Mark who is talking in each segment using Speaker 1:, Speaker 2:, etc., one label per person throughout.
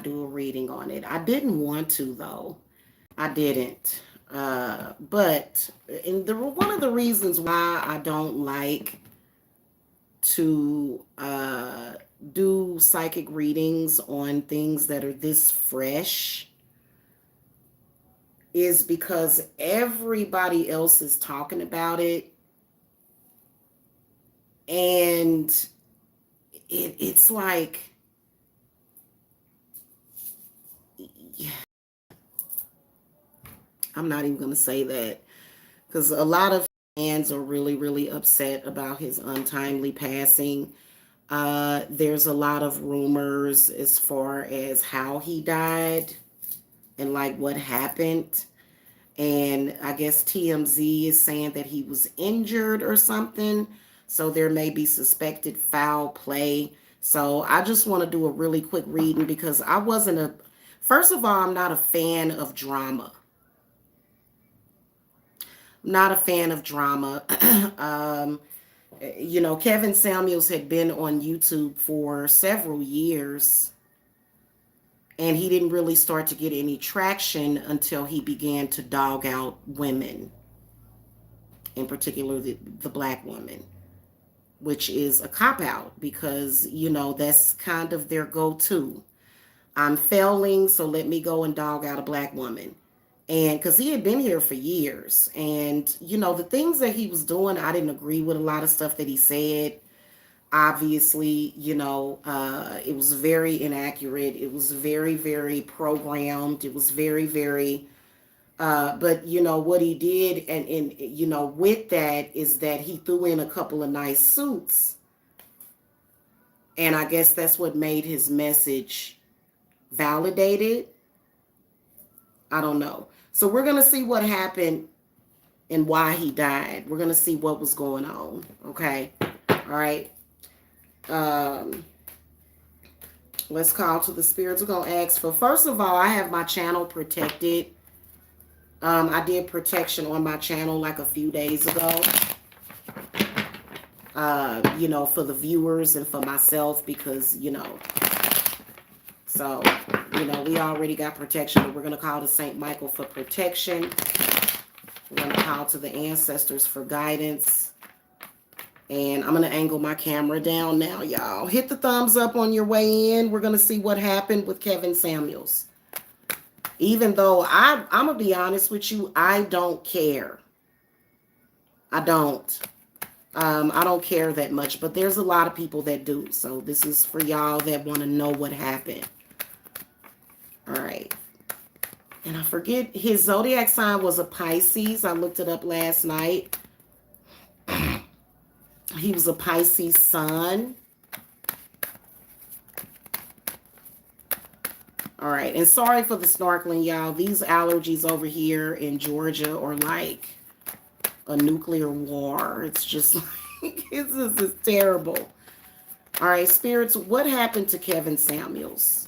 Speaker 1: do a reading on it. I didn't want to though. I didn't. But and one of the reasons why I don't like to do psychic readings on things that are this fresh is because everybody else is talking about it, and it's like, yeah, I'm not even going to say that because a lot of fans are really, really upset about his untimely passing. There's a lot of rumors as far as how he died and like what happened. And I guess TMZ is saying that he was injured or something. So there may be suspected foul play. So I just want to do a really quick reading because first of all, I'm not a fan of drama. Not a fan of drama. um, Kevin Samuels had been on YouTube for several years, and he didn't really start to get any traction until he began to dog out women, in particular the black women, which is a cop out because, that's kind of their go-to. I'm failing, so let me go and dog out a black woman. And because he had been here for years, and the things that he was doing, I didn't agree with a lot of stuff that he said. Obviously, it was very inaccurate. It was very, very programmed. It was very, very but what he did, and with that is that he threw in a couple of nice suits, and I guess that's what made his message validated. I don't know. So we're gonna see what happened and why he died. We're gonna see what was going on. Okay. All right. Um, let's call to the spirits. We're gonna ask for, first of all, I have my channel protected. I did protection on my channel like a few days ago. For the viewers and for myself because, so, we already got protection, but we're going to call to St. Michael for protection. We're going to call to the ancestors for guidance. And I'm going to angle my camera down now, y'all. Hit the thumbs up on your way in. We're going to see what happened with Kevin Samuels. Even though I'm going to be honest with you, I don't care. I don't. I don't care that much, but there's a lot of people that do. So this is for y'all that want to know what happened. All right. And I forget, his zodiac sign was a Pisces. I looked it up last night. He was a Pisces sun. All right. And sorry for the snorkeling, y'all. These allergies over here in Georgia are like a nuclear war. It's just like, it's terrible. All right, spirits, what happened to Kevin Samuels?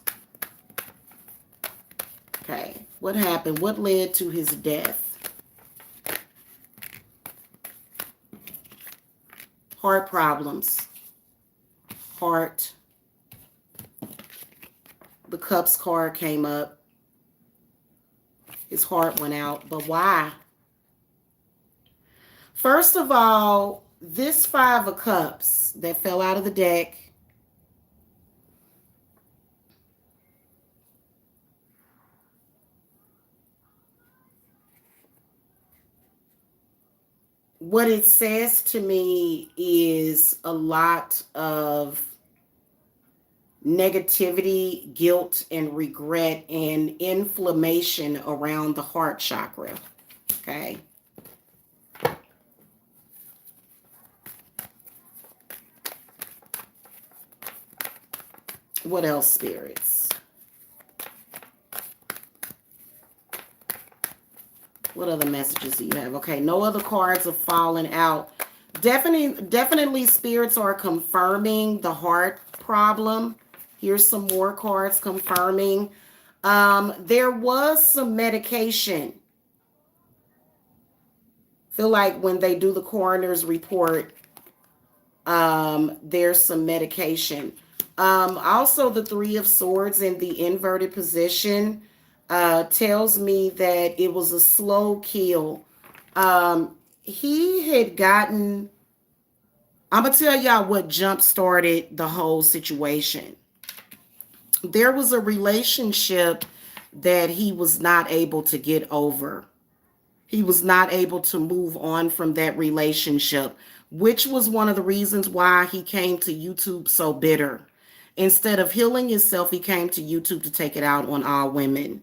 Speaker 1: Okay, what happened? What led to his death? Heart problems. Heart. The Cups card came up. His heart went out, but why? First of all, this Five of Cups that fell out of the deck, what it says to me is a lot of negativity, guilt, and regret and inflammation around the heart chakra. Okay. What else, spirits? What other messages do you have? Okay, no other cards have fallen out. Definitely spirits are confirming the heart problem. Here's some more cards confirming. There was some medication. Feel like when they do the coroner's report, there's some medication. Also, the Three of Swords in the inverted position tells me that it was a slow kill. He had gotten, I'm going to tell y'all what jump started the whole situation. There was a relationship that he was not able to get over. He was not able to move on from that relationship, which was one of the reasons why he came to YouTube so bitter. Instead of healing himself, he came to YouTube to take it out on all women.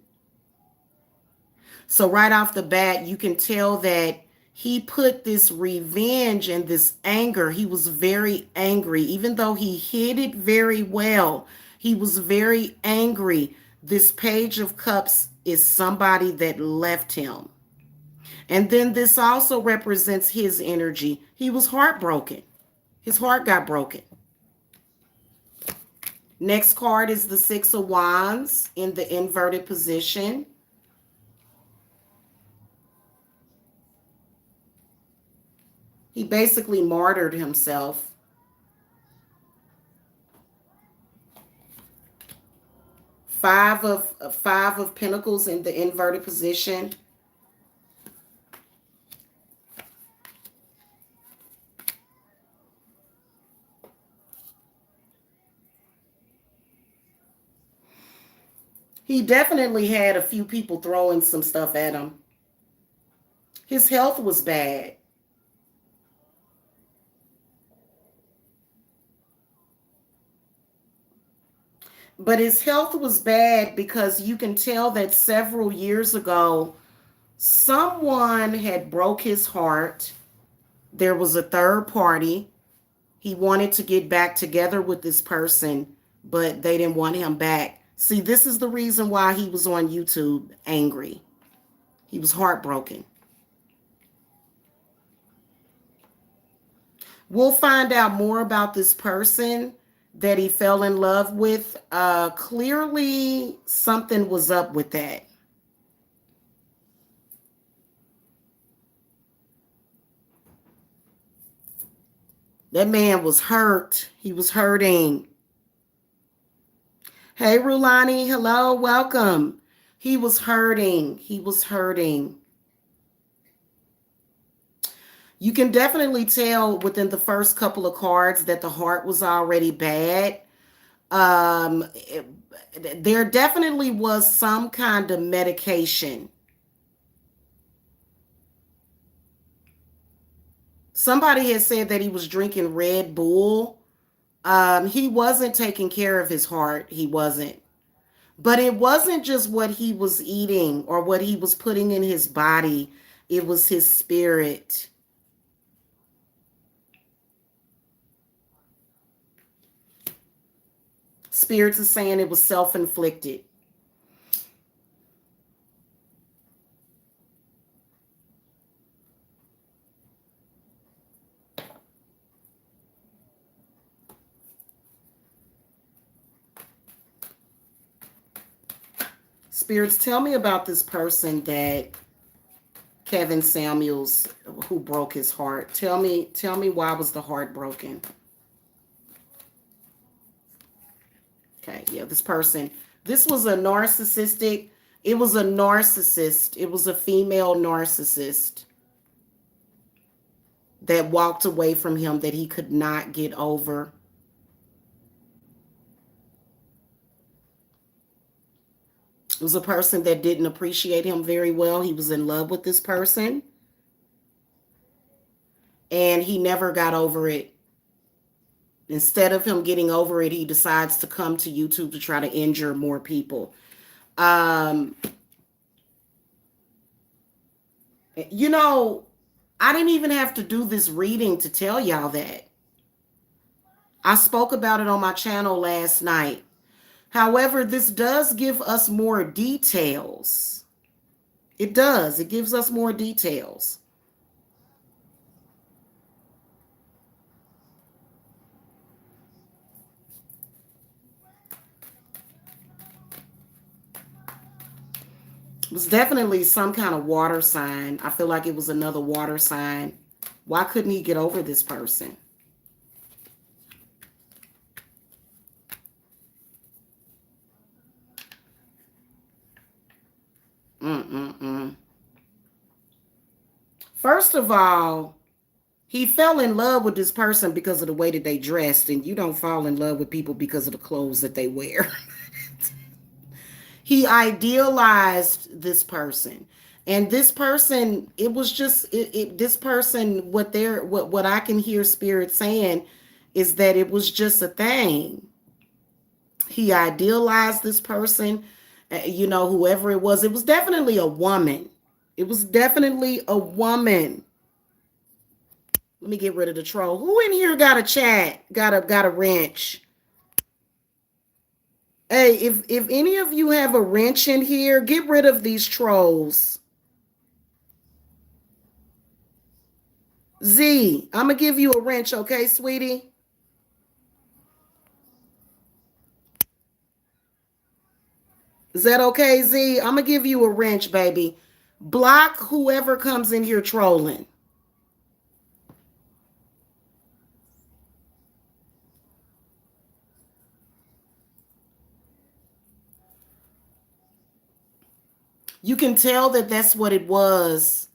Speaker 1: So right off the bat, you can tell that he put this revenge and this anger. He was very angry, even though he hid it very well. He was very angry. This Page of Cups is somebody that left him. And then this also represents his energy. He was heartbroken. His heart got broken. Next card is the Six of Wands in the inverted position. He basically martyred himself. Five of Pentacles in the inverted position. He definitely had a few people throwing some stuff at him. His health was bad. But his health was bad because you can tell that several years ago, someone had broke his heart. There was a third party. He wanted to get back together with this person, but they didn't want him back. See, this is the reason why he was on YouTube angry. He was heartbroken. We'll find out more about this person that he fell in love with. Clearly, something was up with that. That man was hurt. He was hurting. Hey, Rulani. Hello. Welcome. He was hurting. He was hurting. You can definitely tell within the first couple of cards that the heart was already bad. There definitely was some kind of medication. Somebody had said that he was drinking Red Bull. He wasn't taking care of his heart. He wasn't. But it wasn't just what he was eating or what he was putting in his body. It was his spirit. Spirits is saying it was self-inflicted. Spirits, tell me about this person that Kevin Samuels, who broke his heart. Tell me why was the heart broken? Okay, yeah, this person. This was a narcissistic. It was a narcissist. It was a female narcissist that walked away from him that he could not get over. It was a person that didn't appreciate him very well. He was in love with this person. And he never got over it. Instead of him getting over it, he decides to come to YouTube to try to injure more people. You know, I didn't even have to do this reading to tell y'all that. I spoke about it on my channel last night. However, this does give us more details. It does. It gives us more details. It was definitely some kind of water sign. I feel like it was another water sign. Why couldn't he get over this person? First of all, he fell in love with this person because of the way that they dressed, and you don't fall in love with people because of the clothes that they wear. He idealized this person. And this person, it was just this person, what I can hear spirit saying is that it was just a thing. He idealized this person, whoever it was definitely a woman. It was definitely a woman. Let me get rid of the troll. Who in here got a chat? Got a wrench? Hey, if any of you have a wrench in here, get rid of these trolls. Z, I'm gonna give you a wrench, okay, sweetie? Is that okay, Z? I'm gonna give you a wrench, baby. Block whoever comes in here trolling. You can tell that that's what it was.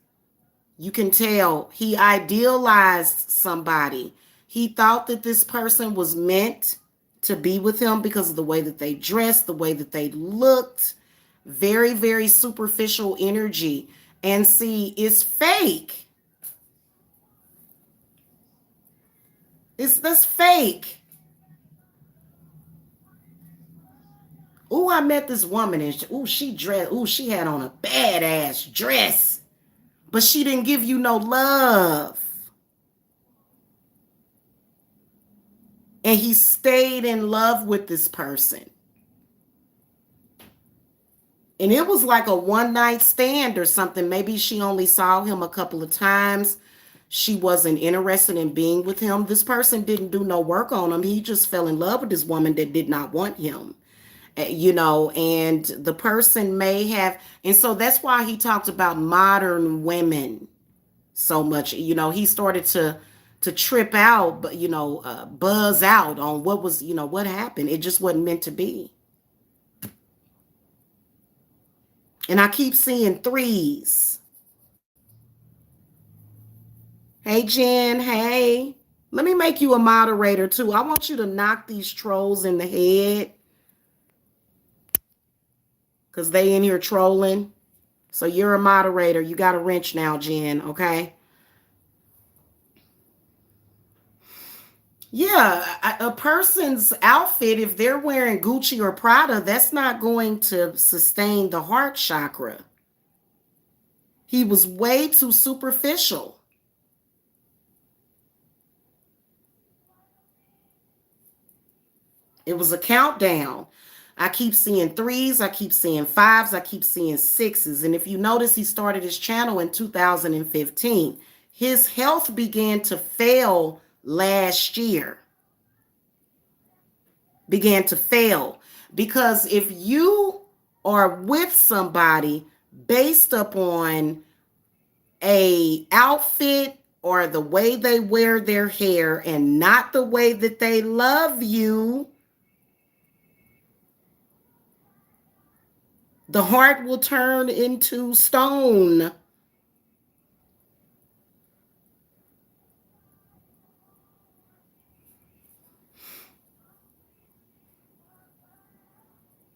Speaker 1: You can tell he idealized somebody. He thought that this person was meant to be with him because of the way that they dressed, the way that they looked. Very, very superficial energy. And see, it's fake. That's fake. Oh, I met this woman and she had on a badass dress, but she didn't give you no love. And he stayed in love with this person. And it was like a one night stand or something. Maybe she only saw him a couple of times. She wasn't interested in being with him. This person didn't do no work on him. He just fell in love with this woman that did not want him. And the person may have, and so that's why he talked about modern women so much. He started to trip out, but buzz out on what happened. It just wasn't meant to be. And I keep seeing threes. Hey, Jen. Hey, let me make you a moderator too. I want you to knock these trolls in the head because they in here trolling. So you're a moderator. You got a wrench now, Jen. Okay. Yeah, a person's outfit, if they're wearing Gucci or Prada, that's not going to sustain the heart chakra. He was way too superficial. It was a countdown. I keep seeing threes, I keep seeing fives, I keep seeing sixes. And if you notice, he started his channel in 2015. His health began to fail last year. Began to fail because if you are with somebody based upon a outfit or the way they wear their hair and not the way that they love you, the heart will turn into stone.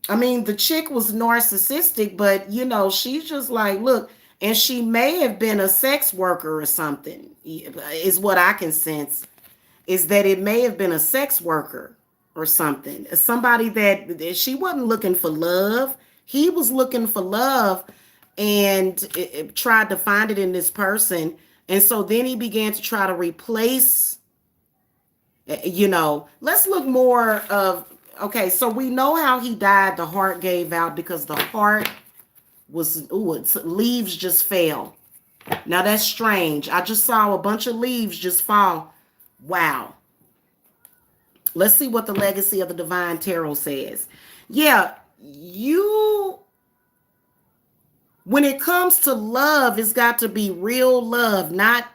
Speaker 1: I mean, the chick was narcissistic, but she's just like, look, and she may have been a sex worker or something, is what I can sense, is that it may have been a sex worker or something. Somebody that she wasn't looking for love. He was looking for love and it tried to find it in this person. And so then he began to try to replace, let's look more of, okay, so we know how he died. The heart gave out because the heart was, leaves just fell. Now that's strange. I just saw a bunch of leaves just fall. Wow. Let's see what the legacy of the divine tarot says. Yeah, when it comes to love, it's got to be real love, not,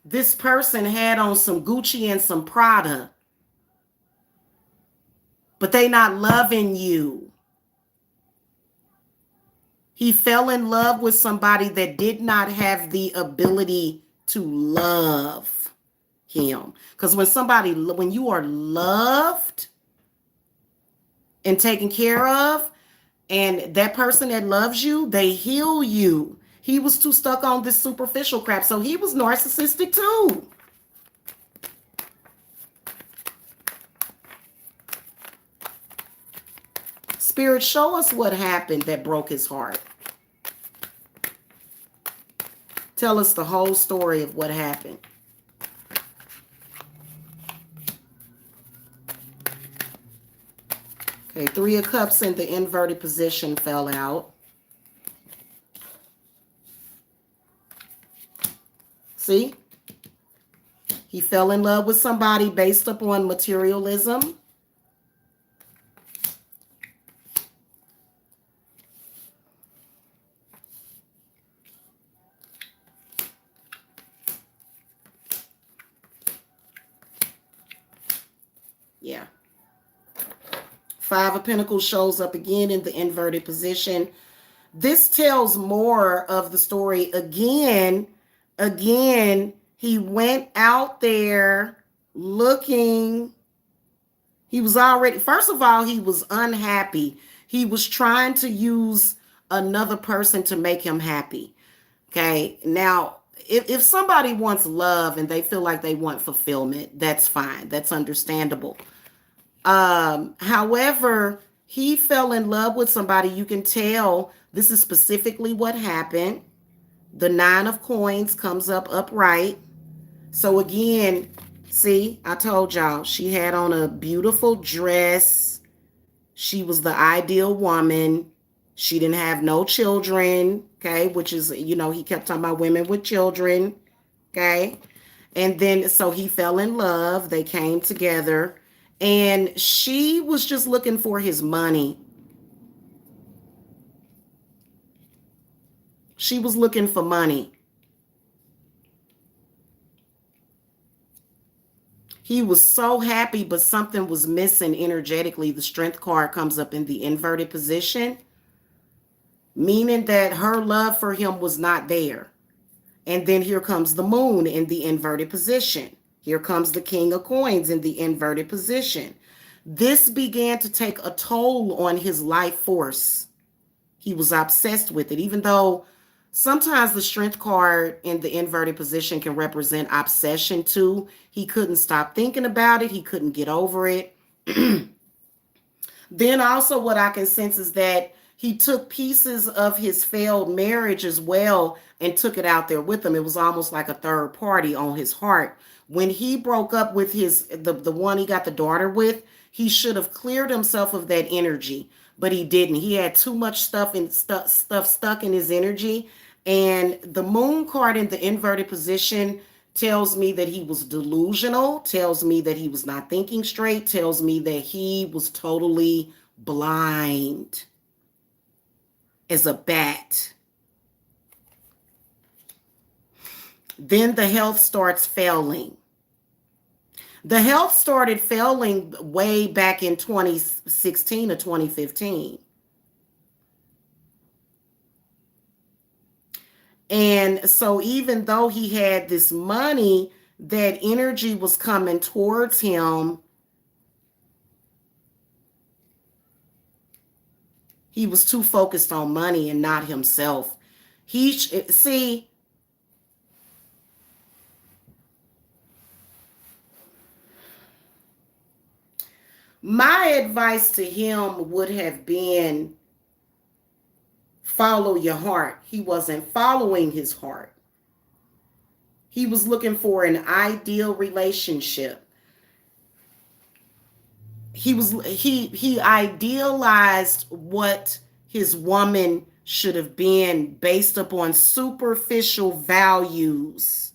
Speaker 1: this person had on some Gucci and some Prada, but they not loving you. He fell in love with somebody that did not have the ability to love him. Because when you are loved and taken care of, and that person that loves you, they heal you. He was too stuck on this superficial crap, so he was narcissistic too. Spirit, show us what happened that broke his heart. Tell us the whole story of what happened. Okay, Three of Cups in the inverted position fell out. See? He fell in love with somebody based upon materialism. Yeah. Five of Pentacles shows up again in the inverted position. This tells more of the story. Again, he went out there looking. He was already, first of all, he was unhappy. He was trying to use another person to make him happy. Okay. Now, if somebody wants love and they feel like they want fulfillment, that's fine. That's understandable. However, he fell in love with somebody. You can tell this is specifically what happened. The Nine of Coins comes up upright. So again, see, I told y'all she had on a beautiful dress. She was the ideal woman. She didn't have no children, okay, which is, he kept talking about women with children, okay? And then, so he fell in love. They came together. And she was just looking for his money. She was looking for money. He was so happy, but something was missing energetically. The Strength card comes up in the inverted position, meaning that her love for him was not there. And then here comes the Moon in the inverted position. Here comes the King of Coins in the inverted position. This began to take a toll on his life force. He was obsessed with it, even though sometimes the Strength card in the inverted position can represent obsession too. He couldn't stop thinking about it. He couldn't get over it. Then also what I can sense is that he took pieces of his failed marriage as well and took it out there with him. It was almost like a third party on his heart. When he broke up with the one he got the daughter with, he should have cleared himself of that energy, but he didn't. He had too much stuff stuck in his energy. And the Moon card in the inverted position tells me that he was delusional, tells me that he was not thinking straight, tells me that he was totally blind as a bat. Then the health starts failing. The health started failing way back in 2016 or 2015. And so even though he had this money, that energy was coming towards him. He was too focused on money and not himself. See, my advice to him would have been follow your heart. He wasn't following his heart. He was looking for an ideal relationship. He idealized what his woman should have been based upon superficial values.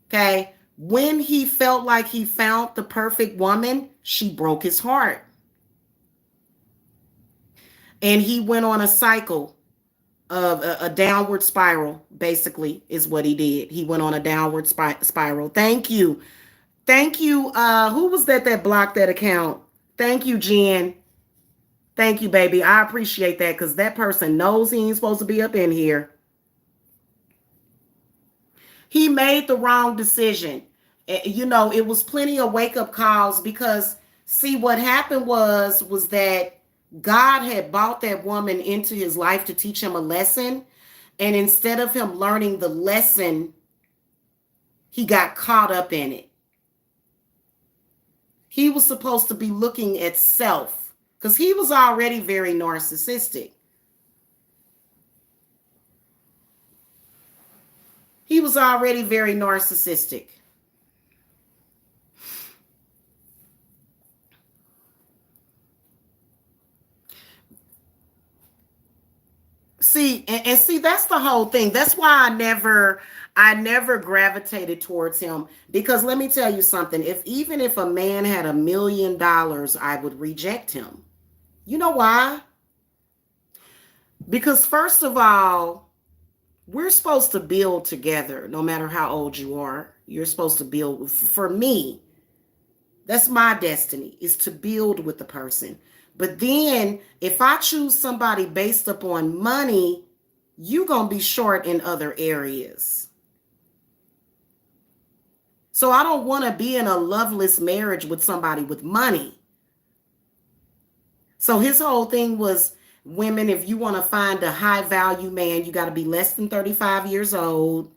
Speaker 1: Okay? When he felt like he found the perfect woman, she broke his heart. And he went on a cycle of a downward spiral, basically, is what he did. He went on a downward spiral. Thank you. Thank you. Who was that blocked that account? Thank you, Jen. Thank you, baby. I appreciate that because that person knows he ain't supposed to be up in here. He made the wrong decision. You know, it was plenty of wake up calls because see what happened was that God had brought that woman into his life to teach him a lesson, and instead of him learning the lesson, he got caught up in it. He was supposed to be looking at self because he was already very narcissistic. He was already very narcissistic. See, and see, that's the whole thing. That's why I never gravitated towards him because let me tell you something. If even if a man had $1 million, I would reject him. You know why? Because first of all, we're supposed to build together no matter how old you are. You're supposed to build. For me, that's my destiny, is to build with the person. But then if I choose somebody based upon money, you're going to be short in other areas. So I don't want to be in a loveless marriage with somebody with money. So his whole thing was, women, if you want to find a high value man, you got to be less than 35 years old.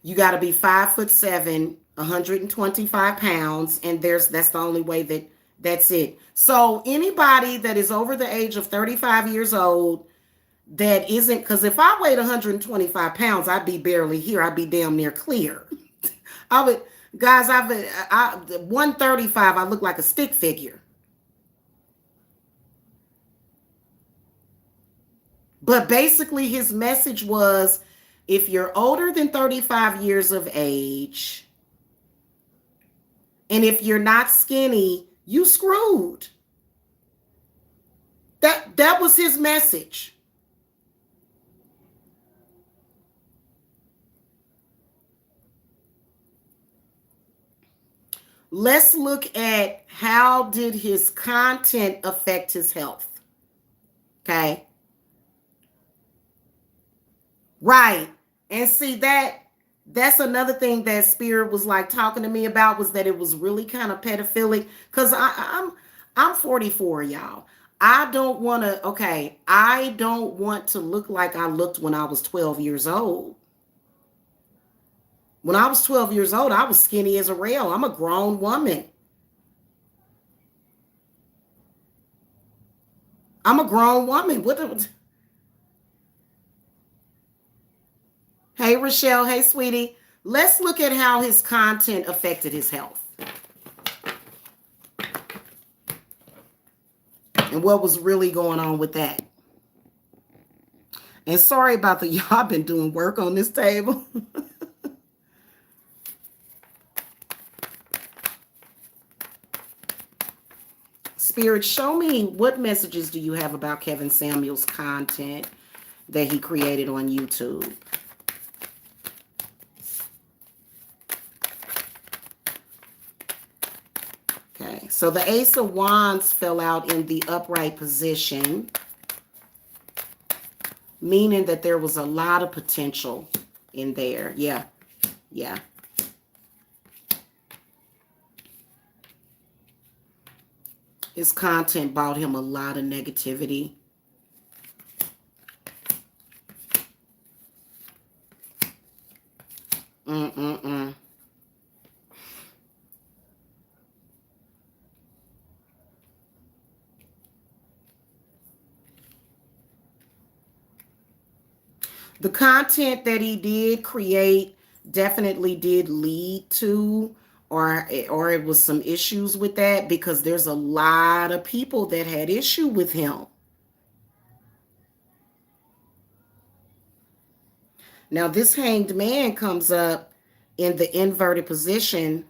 Speaker 1: You got to be 5'7", 125 pounds, and that's the only way that's it. So anybody that is over the age of 35 years old that isn't, because if I weighed 125 pounds, I'd be barely here. I'd be damn near clear. I would, guys, I 135, I look like a stick figure. But basically his message was, if you're older than 35 years of age, and if you're not skinny, you screwed. That was his message. Let's look at how did his content affect his health. Okay. Right. And see that's another thing that Spirit was like talking to me about, was that it was really kind of pedophilic. Because I'm 44, y'all. I don't want to look like I looked when I was 12 years old. When I was 12 years old, I was skinny as a rail. I'm a grown woman. I'm a grown woman. Hey, Rochelle. Hey, sweetie. Let's look at how his content affected his health and what was really going on with that. And sorry about the y'all been doing work on this table. Spirit, show me, what messages do you have about Kevin Samuels' content that he created on YouTube? Okay, so the Ace of Wands fell out in the upright position, meaning that there was a lot of potential in there. Yeah, yeah. His content brought him a lot of negativity. Mm-mm-mm. The content that he did create definitely did lead to, or it was some issues with that, because there's a lot of people that had issue with him. Now this Hanged Man comes up in the inverted position.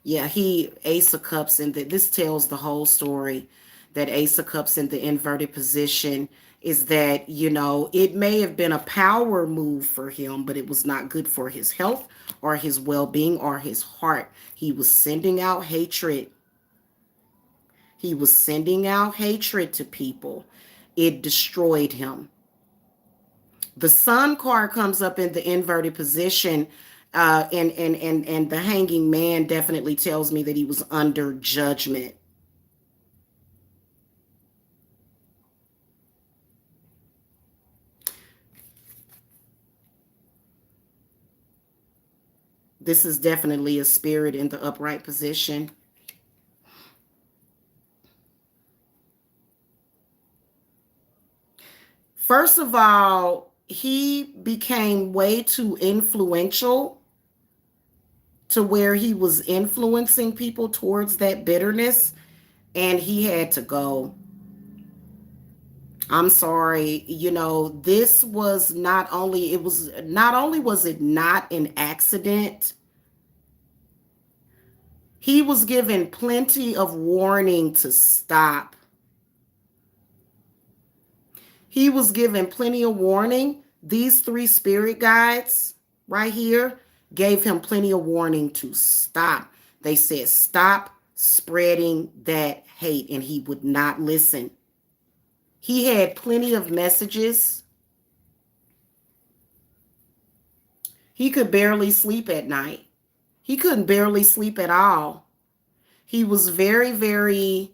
Speaker 1: Yeah, Ace of Cups, and this tells the whole story, that Ace of Cups in the inverted position is that, it may have been a power move for him, but it was not good for his health or his well-being or his heart. He was sending out hatred. He was sending out hatred to people. It destroyed him. The Sun card comes up in the inverted position, and the Hanging Man definitely tells me that he was under judgment. This is definitely a spirit in the upright position. First of all, he became way too influential to where he was influencing people towards that bitterness, and he had to go. I'm sorry, this was not only was it not an accident, he was given plenty of warning to stop. He was given plenty of warning. These three spirit guides right here gave him plenty of warning to stop. They said, stop spreading that hate, and he would not listen. He had plenty of messages. He could barely sleep at night. He couldn't barely sleep at all. He was very, very,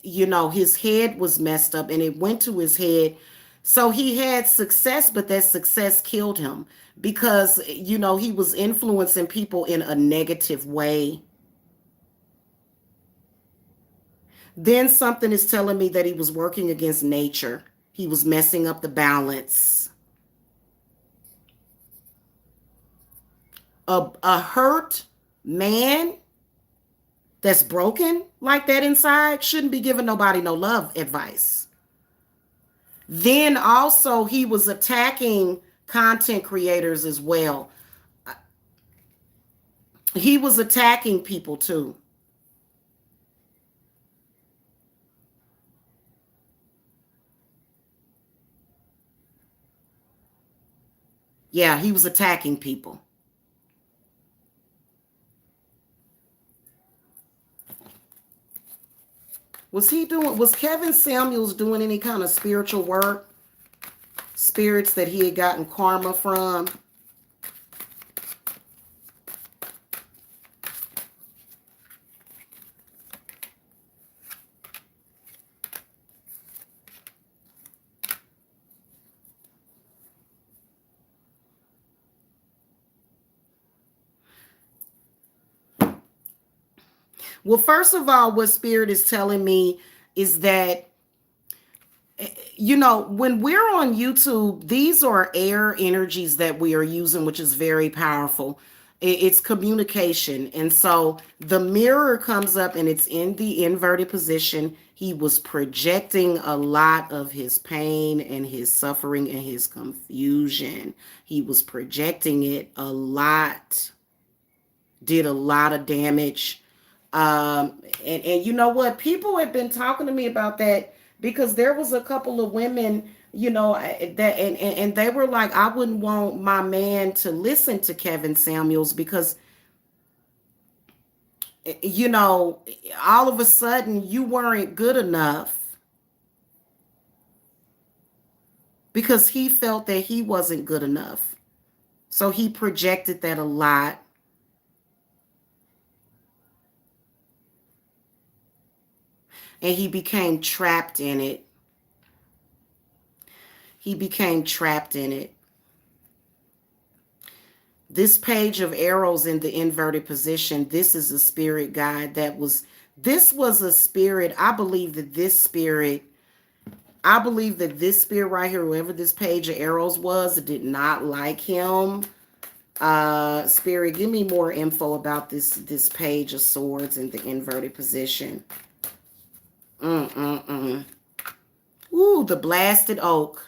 Speaker 1: his head was messed up and it went to his head. So he had success, but that success killed him because, he was influencing people in a negative way. Then something is telling me that he was working against nature. He was messing up the balance. A hurt man that's broken like that inside shouldn't be giving nobody no love advice. Then also he was attacking content creators as well. He was attacking people too. Yeah, he was attacking people. Was Kevin Samuels doing any kind of spiritual work? Spirits that he had gotten karma from? Well, first of all, what Spirit is telling me is that, when we're on YouTube, these are air energies that we are using, which is very powerful. It's communication. And so the mirror comes up and it's in the inverted position. He was projecting a lot of his pain and his suffering and his confusion. He was projecting it a lot, did a lot of damage. And you know what? People have been talking to me about that because there was a couple of women, that and they were like, I wouldn't want my man to listen to Kevin Samuels because, all of a sudden you weren't good enough because he felt that he wasn't good enough. So he projected that a lot. And he became trapped in it. He became trapped in it. This page of arrows in the inverted position, this is a spirit guide this was a spirit. I believe that this spirit right here, whoever this page of arrows was, did not like him. Spirit, give me more info about this page of swords in the inverted position. Ooh, the blasted oak.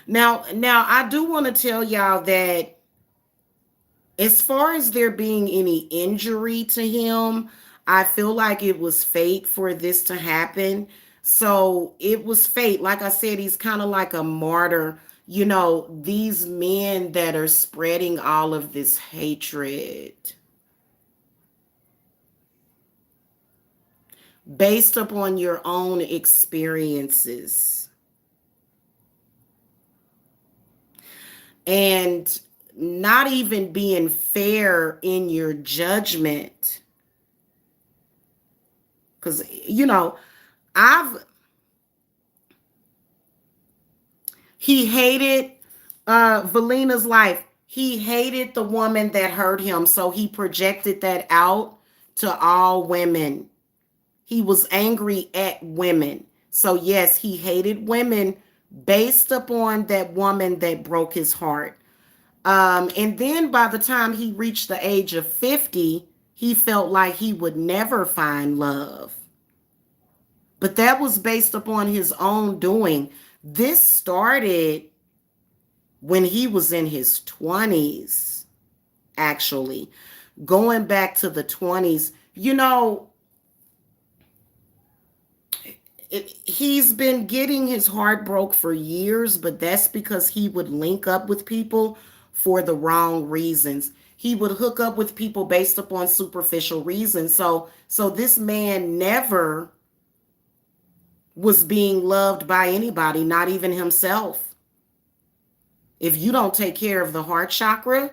Speaker 1: Now I do want to tell y'all that as far as there being any injury to him, I feel like it was fate for this to happen. So it was fate. Like I said, he's kind of like a martyr. You know, these men that are spreading all of this hatred based upon your own experiences and not even being fair in your judgment. Because, you know, I've he hated Valina's life. He hated the woman that hurt him, so he projected that out to all women. He was angry at women. So yes, he hated women based upon that woman that broke his heart. And then by the time he reached the age of 50, he felt like he would never find love. But that was based upon his own doing. This started when he was in his 20s, actually. Going back to the 20s, you know, he's been getting his heart broke for years, but that's because he would link up with people for the wrong reasons. He would hook up with people based upon superficial reasons. So this man never was being loved by anybody, not even himself. If you don't take care of the heart chakra,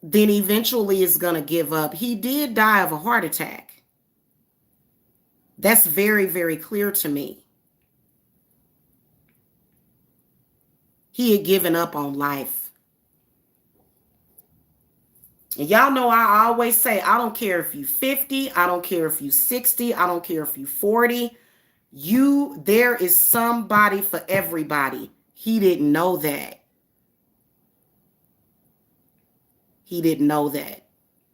Speaker 1: then eventually it's going to give up. He did die of a heart attack. That's very, very clear to me. He had given up on life. And y'all know I always say, I don't care if you 50, I don't care if you 60, I don't care if you 40. There is somebody for everybody. He didn't know that. He didn't know that.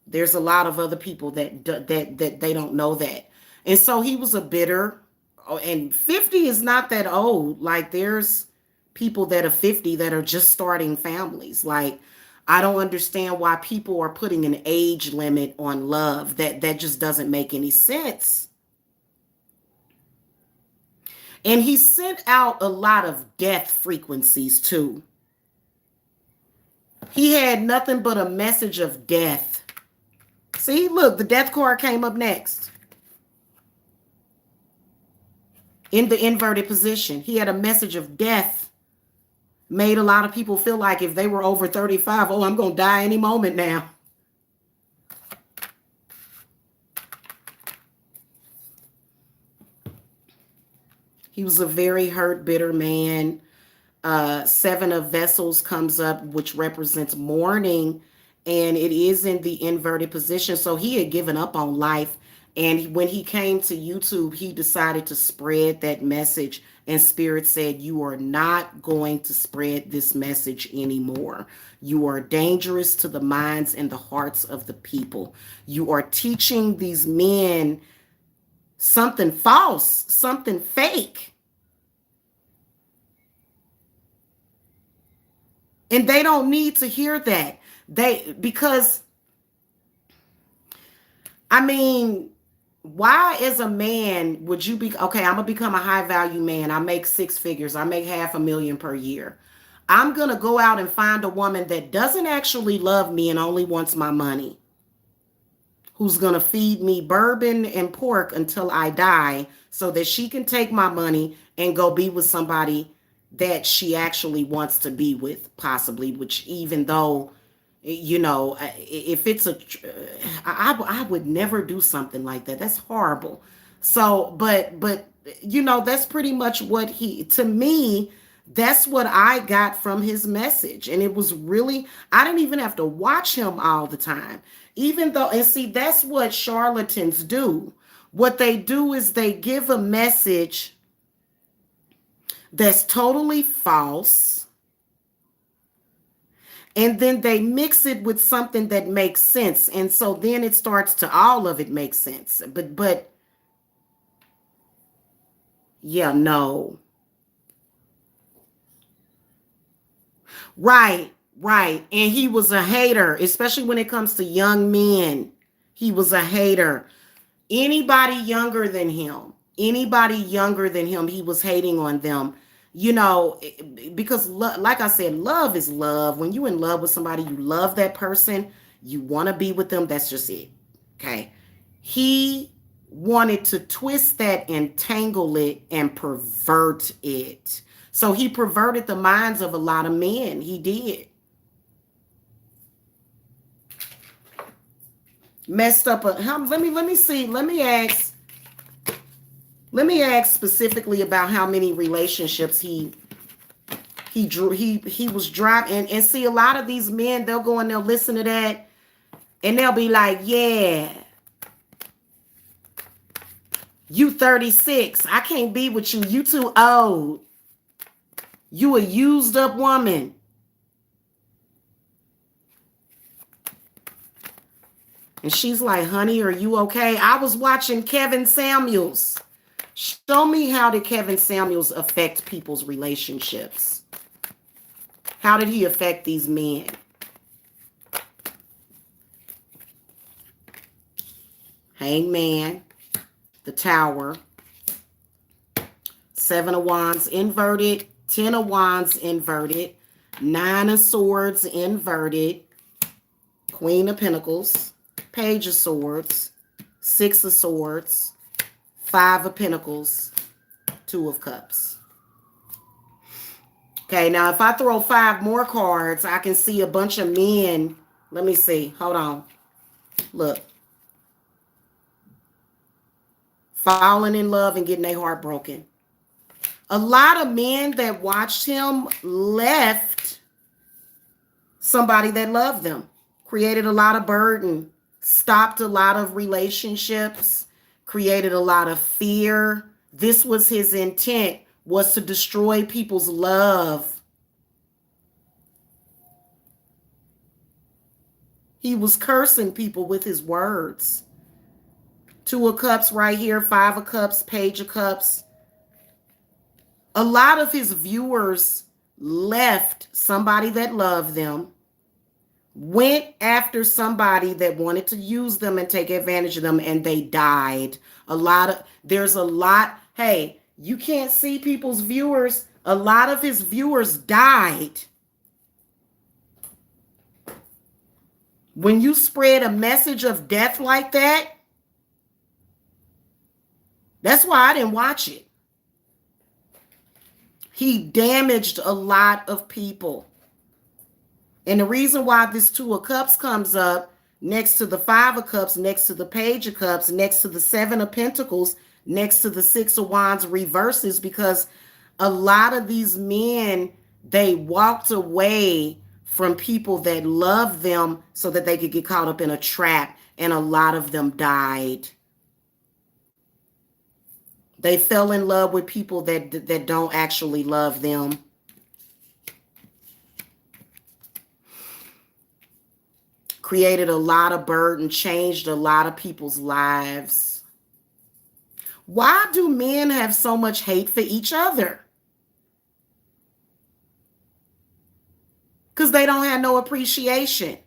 Speaker 1: There's a lot of other people that they don't know that. And so he was a bitter, and 50 is not that old. Like there's people that are 50 that are just starting families. Like I don't understand why people are putting an age limit on love. That just doesn't make any sense. And he sent out a lot of death frequencies too. He had nothing but a message of death. See, look, the death card came up next. In the inverted position, he had a message of death. Made a lot of people feel like if they were over 35, oh, I'm going to die any moment now. He was a very hurt, bitter man. Seven of Vessels comes up, which represents mourning, and it is in the inverted position. So he had given up on life. And when he came to YouTube, he decided to spread that message. And Spirit said, you are not going to spread this message anymore. You are dangerous to the minds and the hearts of the people. You are teaching these men something false, something fake. And they don't need to hear that. Because, I mean, why as a man would you be, okay, I'm going to become a high value man. I make 6 figures. I make $500,000 per year. I'm going to go out and find a woman that doesn't actually love me and only wants my money, who's going to feed me bourbon and pork until I die so that she can take my money and go be with somebody that she actually wants to be with, possibly, which even though, you know, if it's I would never do something like that. That's horrible. So, but, you know, that's pretty much what to me, that's what I got from his message. And it was really, I didn't even have to watch him all the time, even though, and see, that's what charlatans do. What they do is they give a message that's totally false, and then they mix it with something that makes sense, and so then it starts to, all of it makes sense. But yeah, no, Right, right. And he was a hater, especially when it comes to young men. He was a hater. Anybody younger than him, he was hating on them. You know, because like I said, love is love. When you in love with somebody, you love that person, you want to be with them. That's just it. Okay. He wanted to twist that and tangle it and pervert it. So he perverted the minds of a lot of men. He did. Messed up let me see. Let me ask specifically about how many relationships he was driving, and see, a lot of these men, they'll go and they'll listen to that and they'll be like, yeah, you 36, I can't be with you, you too old, you a used up woman. And she's like, honey, are you okay? I was watching Kevin Samuels. Show me, how did Kevin Samuels affect people's relationships? How did he affect these men? Hangman, the Tower, Seven of Wands inverted, Ten of Wands inverted, Nine of Swords inverted, Queen of Pentacles, Page of Swords, Six of Swords, Five of Pentacles, Two of Cups. Okay, now if I throw 5 more cards, I can see a bunch of men. Let me see. Hold on. Look. Falling in love and getting their heart broken. A lot of men that watched him left somebody that loved them. Created a lot of burden. Stopped a lot of relationships. Created a lot of fear. This was his intent, was to destroy people's love. He was cursing people with his words. Two of Cups right here, Five of Cups, Page of Cups. A lot of his viewers left somebody that loved them, went after somebody that wanted to use them and take advantage of them, and they died. There's a lot. Hey, you can't see people's viewers. A lot of his viewers died. When you spread a message of death like that, that's why I didn't watch it. He damaged a lot of people. And the reason why this Two of Cups comes up next to the Five of Cups, next to the Page of Cups, next to the Seven of Pentacles, next to the Six of Wands reverses, because a lot of these men, they walked away from people that loved them so that they could get caught up in a trap, and a lot of them died. They fell in love with people that don't actually love them. Created a lot of burden, changed a lot of people's lives. Why do men have so much hate for each other? Because they don't have no appreciation.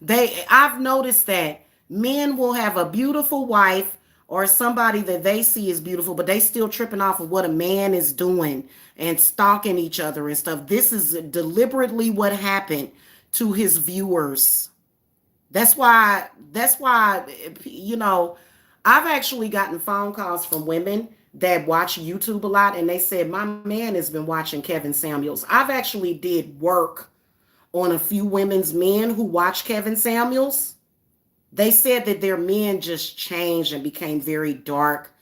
Speaker 1: I've noticed that men will have a beautiful wife or somebody that they see is beautiful, but they still tripping off of what a man is doing and stalking each other and stuff. This is deliberately what happened to his viewers. That's why, you know, I've actually gotten phone calls from women that watch YouTube a lot, and they said, my man has been watching Kevin Samuels. I've actually did work on a few women's men who watch Kevin Samuels. They said that their men just changed and became very dark,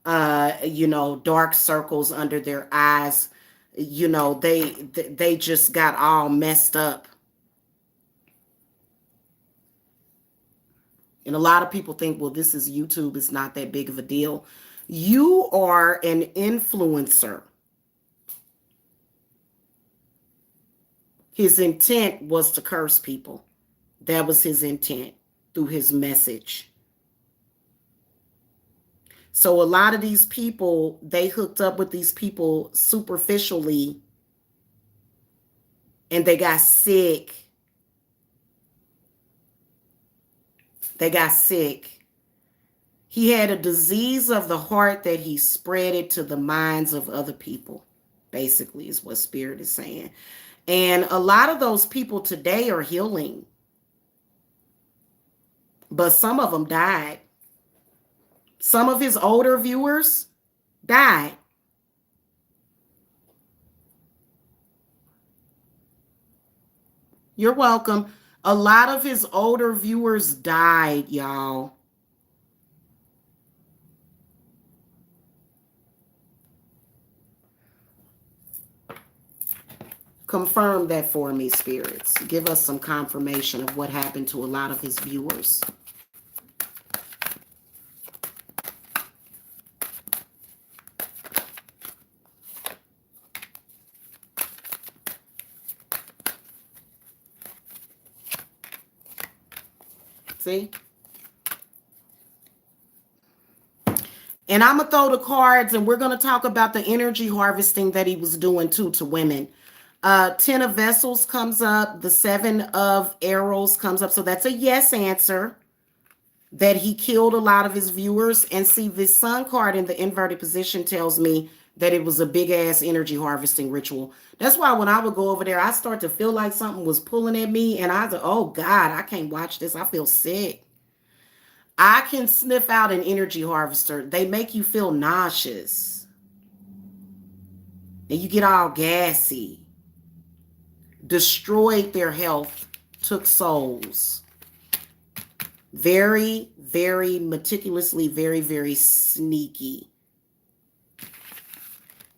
Speaker 1: dark circles under their eyes. You know, they just got all messed up. And a lot of people think, well, this is YouTube. It's not that big of a deal. You are an influencer. His intent was to curse people. That was his intent through his message. So a lot of these people, they hooked up with these people superficially and they got sick. They got sick. He had a disease of the heart that he spread it to the minds of other people, basically, is what Spirit is saying. And a lot of those people today are healing, but some of them died. Some of his older viewers died. You're welcome. A lot of his older viewers died, y'all. Confirm that for me, spirits. Give us some confirmation of what happened to a lot of his viewers. See? And I'm going to throw the cards, and we're going to talk about the energy harvesting that he was doing too to women. 10 of vessels comes up. The 7 of arrows comes up. So that's a yes answer, that he killed a lot of his viewers. And see, this sun card in the inverted position tells me that it was a big ass energy harvesting ritual. That's why when I would go over there, I start to feel like something was pulling at me. And I was, oh God, I can't watch this. I feel sick. I can sniff out an energy harvester. They make you feel nauseous. And you get all gassy. Destroyed their health, took souls. Very, very meticulously, very, very sneaky.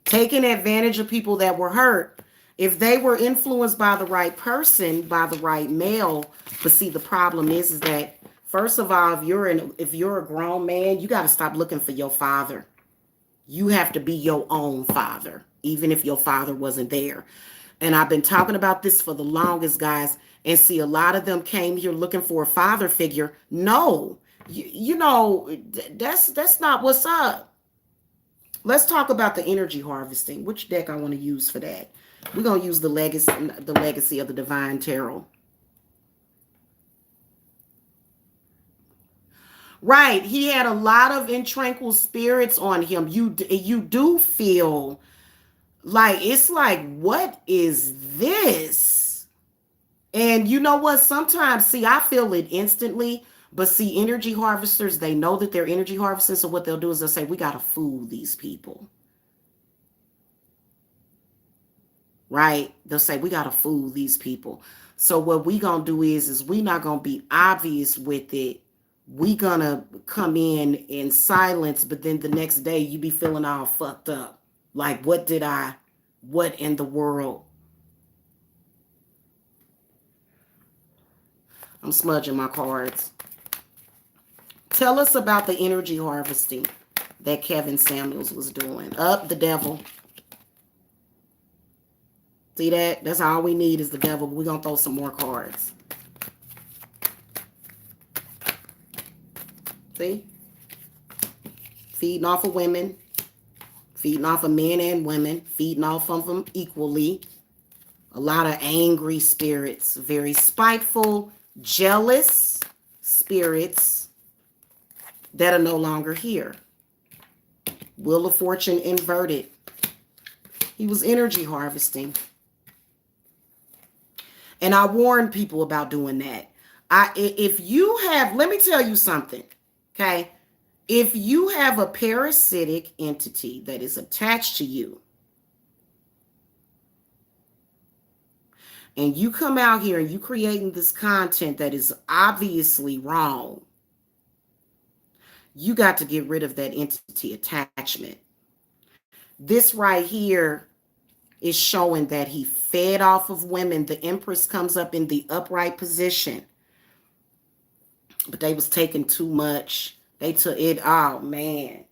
Speaker 1: Taking advantage of people that were hurt. If they were influenced by the right person, by the right male. But see, the problem is that, first of all, if you're a grown man, you got to stop looking for your father. You have to be your own father, even if your father wasn't there. And I've been talking about this for the longest, guys. And see, a lot of them came here looking for a father figure. No, you know, that's not what's up. Let's talk about the energy harvesting. Which deck I want to use for that? We're going to use the legacy of the Divine Tarot. Right. He had a lot of intranquil spirits on him. You do feel like, it's like, what is this? And you know what? Sometimes, see, I feel it instantly. But see, energy harvesters, they know that they're energy harvesters. So what they'll do is they'll say, we got to fool these people. Right? They'll say, we got to fool these people. So what we going to do is we not going to be obvious with it. We gonna come in silence, but then the next day you be feeling all fucked up. Like, what in the world? I'm smudging my cards. Tell us about the energy harvesting that Kevin Samuels was doing. Up the devil. See that? That's all we need is the devil. We're gonna throw some more cards. See? Feeding off of women. Feeding off of men and women. Feeding off of them equally. A lot of angry spirits. Very spiteful, jealous spirits that are no longer here. Wheel of Fortune inverted. He was energy harvesting. And I warn people about doing that. If you have, let me tell you something. Okay, if you have a parasitic entity that is attached to you, and you come out here and you creating this content that is obviously wrong, you got to get rid of that entity attachment. This right here is showing that he fed off of women. The Empress comes up in the upright position. But they was taking too much. They took it. Oh, man.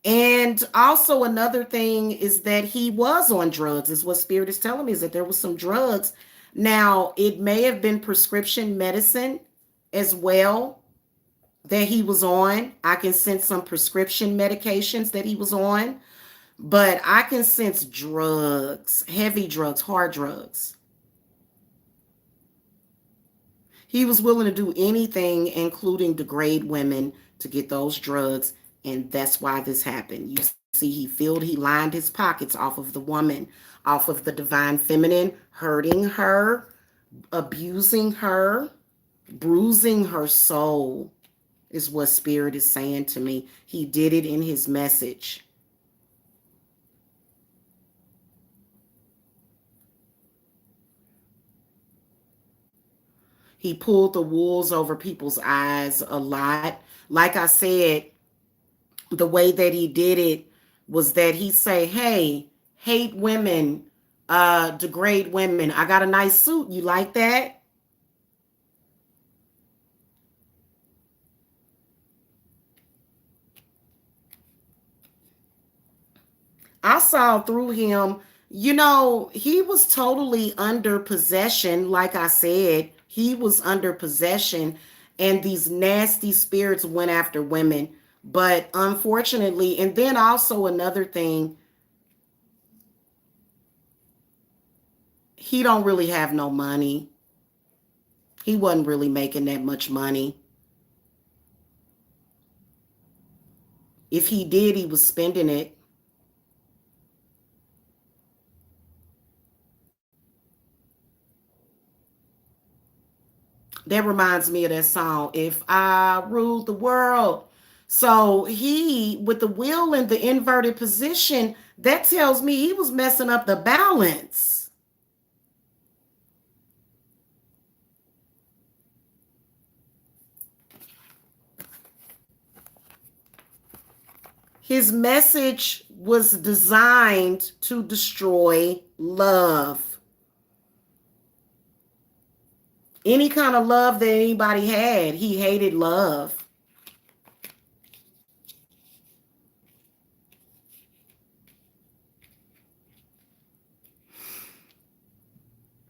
Speaker 1: And also another thing is that he was on drugs, is what Spirit is telling me, is that there was some drugs. Now, it may have been prescription medicine as well that he was on. I can sense some prescription medications that he was on. But I can sense drugs, heavy drugs, hard drugs. He was willing to do anything, including degrade women, to get those drugs. And that's why this happened. You see, he lined his pockets off of the woman, off of the divine feminine, hurting her, abusing her, bruising her soul, is what Spirit is saying to me. He did it in his message. He pulled the wools over people's eyes a lot. Like I said, the way that he did it was that he say, hey, hate women, degrade women. I got a nice suit. You like that? I saw through him, he was totally under possession. Like I said, he was under possession, and these nasty spirits went after women. But unfortunately, and then also another thing, he don't really have no money. He wasn't really making that much money. If he did, he was spending it. That reminds me of that song, If I Ruled the World. So he, with the wheel in the inverted position, that tells me he was messing up the balance. His message was designed to destroy love. Any kind of love that anybody had, he hated love.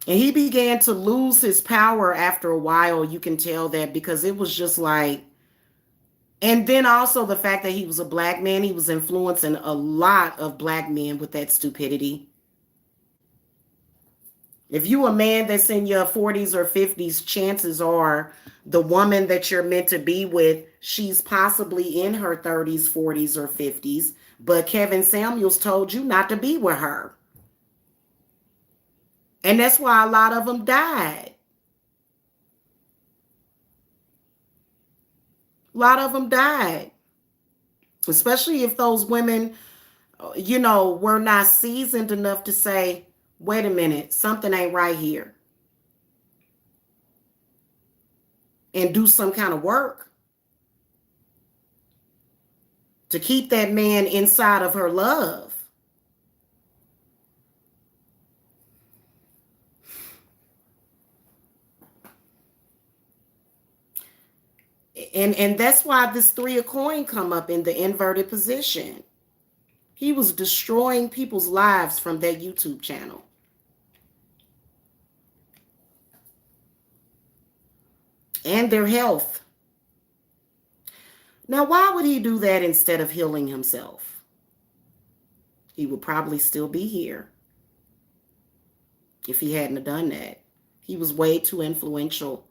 Speaker 1: And he began to lose his power after a while. You can tell that because it was just like, and then also the fact that he was a black man, he was influencing a lot of black men with that stupidity. If you a man that's in your 40s or 50s, chances are the woman that you're meant to be with, she's possibly in her 30s, 40s, or 50s. But Kevin Samuels told you not to be with her. And that's why a lot of them died. A lot of them died. Especially if those women, were not seasoned enough to say, wait a minute, something ain't right here. And do some kind of work to keep that man inside of her love. And that's why this 3 of coin come up in the inverted position. He was destroying people's lives from their YouTube channel. And their health. Now, why would he do that instead of healing himself? He would probably still be here if he hadn't done that. He was way too influential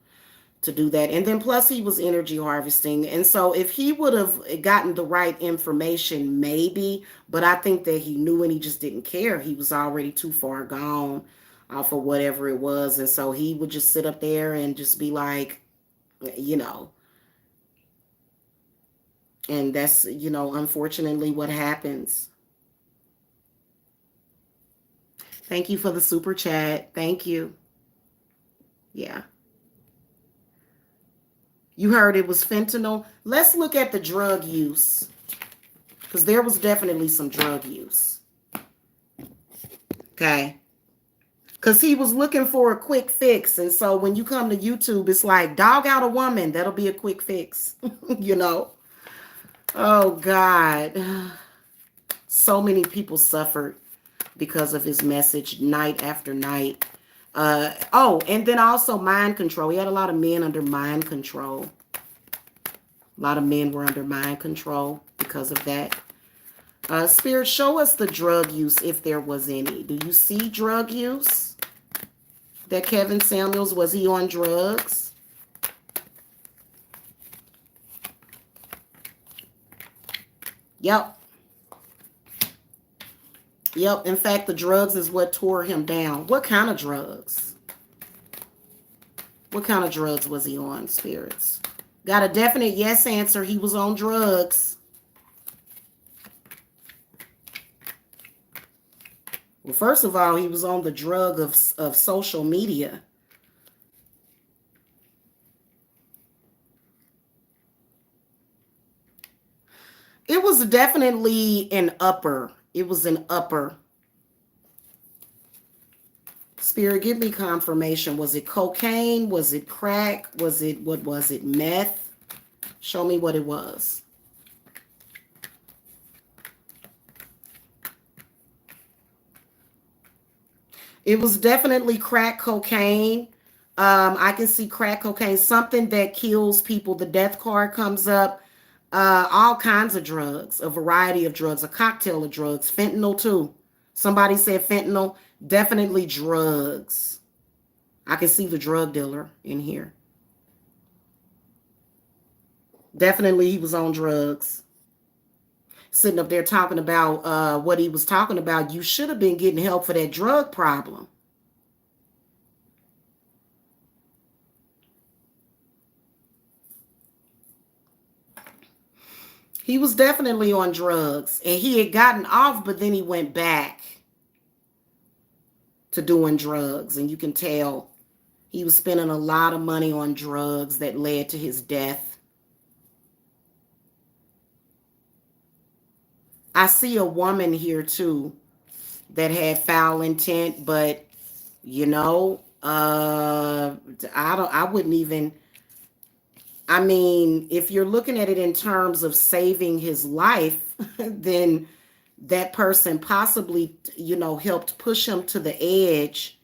Speaker 1: to do that. And then plus he was energy harvesting. And so if he would have gotten the right information, maybe, but I think that he knew and he just didn't care. He was already too far gone off of whatever it was. And so he would just sit up there and just be like, and that's, unfortunately what happens. Thank you for the super chat. Thank you. Yeah. You heard it was fentanyl. Let's look at the drug use, because there was definitely some drug use. Okay. Because he was looking for a quick fix. And so when you come to YouTube, it's like, dog out a woman. That'll be a quick fix. Oh, God. So many people suffered because of his message night after night. And then also mind control. He had a lot of men under mind control. A lot of men were under mind control because of that. Spirit, show us the drug use if there was any. Do you see drug use? That Kevin Samuels, was he on drugs? Yep. Yep. In fact, the drugs is what tore him down. What kind of drugs? What kind of drugs was he on, spirits? Got a definite yes answer. He was on drugs. Well, first of all, he was on the drug of social media. It was definitely an upper. It was an upper. Spirit, give me confirmation. Was it cocaine? Was it crack? Was it, what was it, meth? Show me what it was. It was definitely crack cocaine. I can see crack cocaine, something that kills people. The death card comes up. All kinds of drugs, a variety of drugs, a cocktail of drugs, fentanyl too. Somebody said fentanyl, definitely drugs. I can see the drug dealer in here. Definitely he was on drugs. Sitting up there talking about what he was talking about. You should have been getting help for that drug problem. He was definitely on drugs, and he had gotten off, but then he went back to doing drugs, and you can tell he was spending a lot of money on drugs that led to his death. I see a woman here too that had foul intent, but you know, I wouldn't even, I mean, if you're looking at it in terms of saving his life, then that person possibly, helped push him to the edge.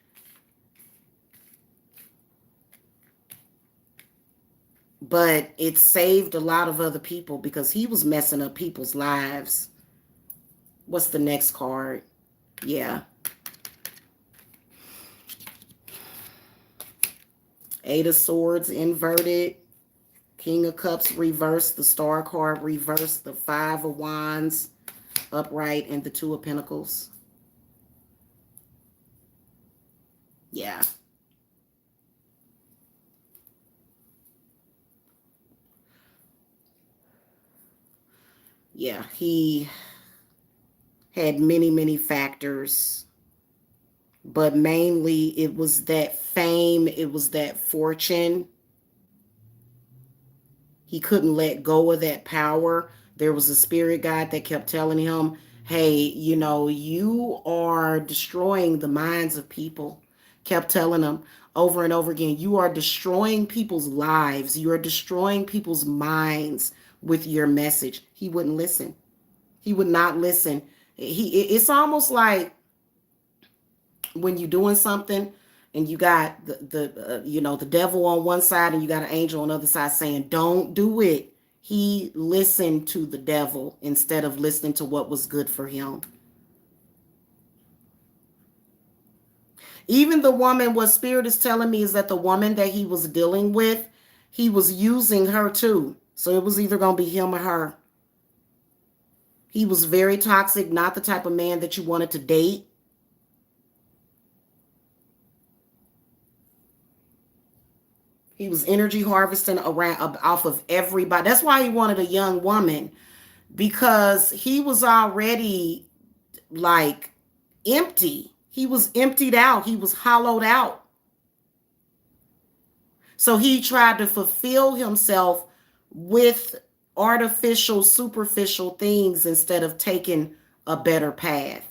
Speaker 1: But it saved a lot of other people because he was messing up people's lives. What's the next card? Yeah. Eight of Swords inverted. King of Cups reversed. The Star card reversed. The Five of Wands upright. And the Two of Pentacles. Yeah. Yeah, he had many, many factors. But mainly it was that fame. It was that fortune. He couldn't let go of that power. There was a spirit guide that kept telling him, hey, you are destroying the minds of people. Kept telling him over and over again, you are destroying people's lives. You are destroying people's minds with your message. He wouldn't listen. He would not listen. It's almost like when you're doing something and you got the devil on one side and you got an angel on the other side saying, don't do it. He listened to the devil instead of listening to what was good for him. Even the woman, what Spirit is telling me is that the woman that he was dealing with, he was using her too. So it was either going to be him or her. He was very toxic, not the type of man that you wanted to date. He was energy harvesting around off of everybody. That's why he wanted a young woman, because he was already like empty. He was emptied out. He was hollowed out. So he tried to fulfill himself with artificial, superficial things instead of taking a better path.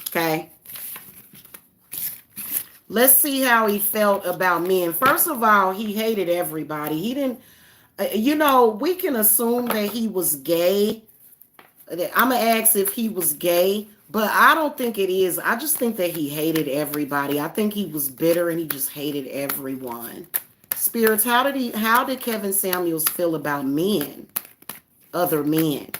Speaker 1: Okay. Let's see how he felt about men. First of all, he hated everybody. He didn't, we can assume that he was gay. I'm going to ask if he was gay, but I don't think it is. I just think that he hated everybody. I think he was bitter and he just hated everyone. Spirits, how did Kevin Samuels feel about men, other men?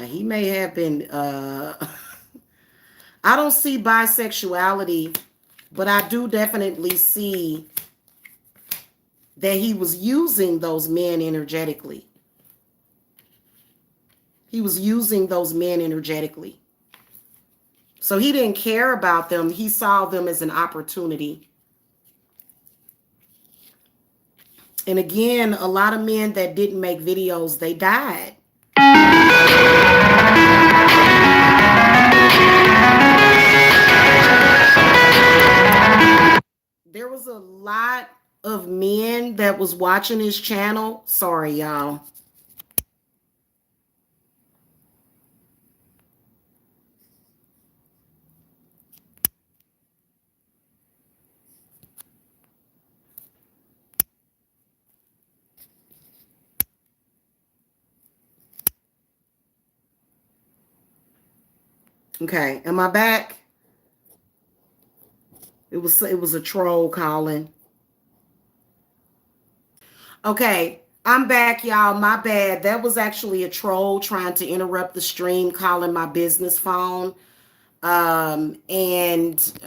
Speaker 1: He may have been I don't see bisexuality, but I do definitely see that he was using those men energetically. He was using those men energetically. So he didn't care about them. He saw them as an opportunity. And again, a lot of men that didn't make videos, they died. There was a lot of men that was watching his channel. Sorry, y'all. Okay, am I back? It was a troll calling. Okay, I'm back, y'all. My bad. That was actually a troll trying to interrupt the stream, calling my business phone. And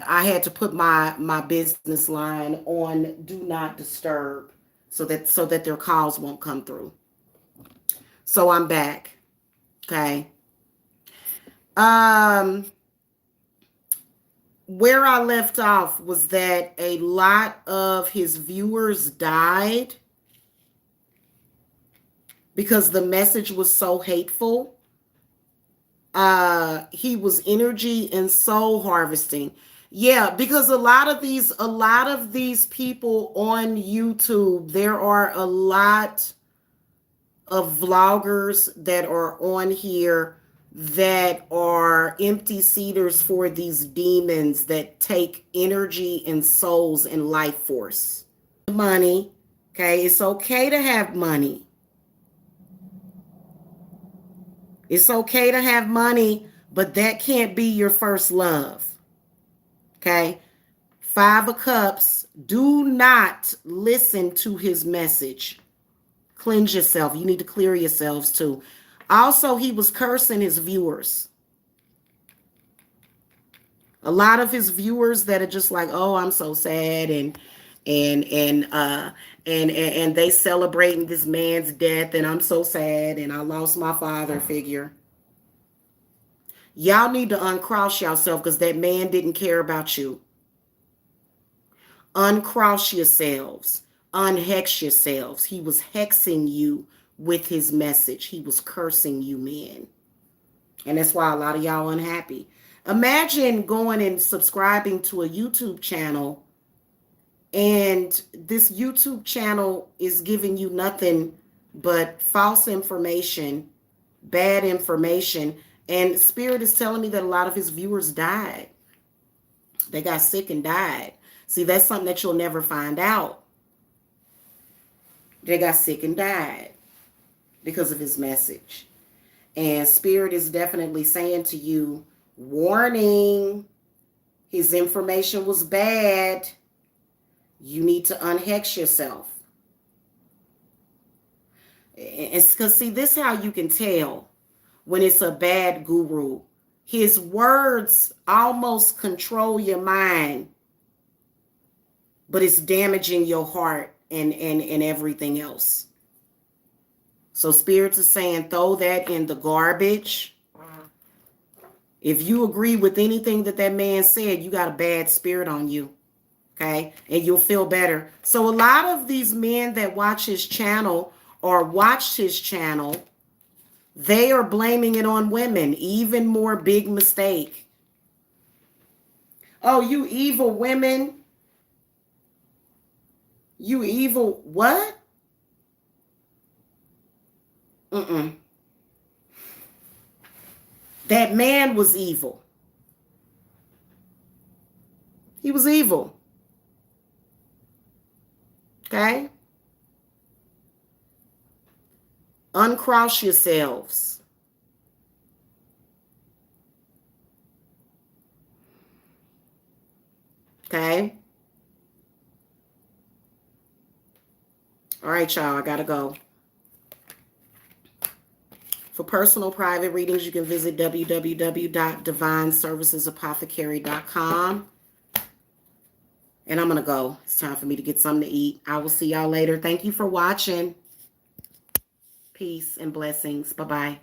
Speaker 1: I had to put my business line on do not disturb so that their calls won't come through. So I'm back. Okay. Where I left off was that a lot of his viewers died because the message was so hateful. He was energy and soul harvesting. Yeah, because a lot of these people on YouTube, there are a lot of vloggers that are on here that are empty seeders for these demons that take energy and souls and life force. Money, okay? It's okay to have money. It's okay to have money, but that can't be your first love. Okay? Five of Cups, do not listen to his message. Cleanse yourself. You need to clear yourselves too. Also, he was cursing his viewers. A lot of his viewers that are just like, oh, I'm so sad, and they celebrating this man's death, and I'm so sad, and I lost my father figure. Y'all need to uncross yourself because that man didn't care about you. Uncross yourselves. Unhex yourselves. He was hexing you with his message. He was cursing you, men. And that's why a lot of y'all unhappy. Imagine going and subscribing to a YouTube channel, and this YouTube channel is giving you nothing but false information, bad information. And Spirit is telling me that a lot of his viewers died. They got sick and died. See, that's something that you'll never find out. They got sick and died because of his message. And Spirit is definitely saying to you, warning, his information was bad. You need to unhex yourself. It's because, see, this is how you can tell when it's a bad guru. His words almost control your mind, but it's damaging your heart and everything else. So Spirits is saying, throw that in the garbage. If you agree with anything that man said, you got a bad spirit on you. Okay? And you'll feel better. So a lot of these men that watch his channel or watched his channel, they are blaming it on women. Even more big mistake. Oh, you evil women. You evil what? That man was evil. He was evil. Okay? Uncross yourselves. Okay. All right, y'all. I got to go. For personal private readings, you can visit www.divineservicesapothecary.com. And I'm going to go. It's time for me to get something to eat. I will see y'all later. Thank you for watching. Peace and blessings. Bye-bye.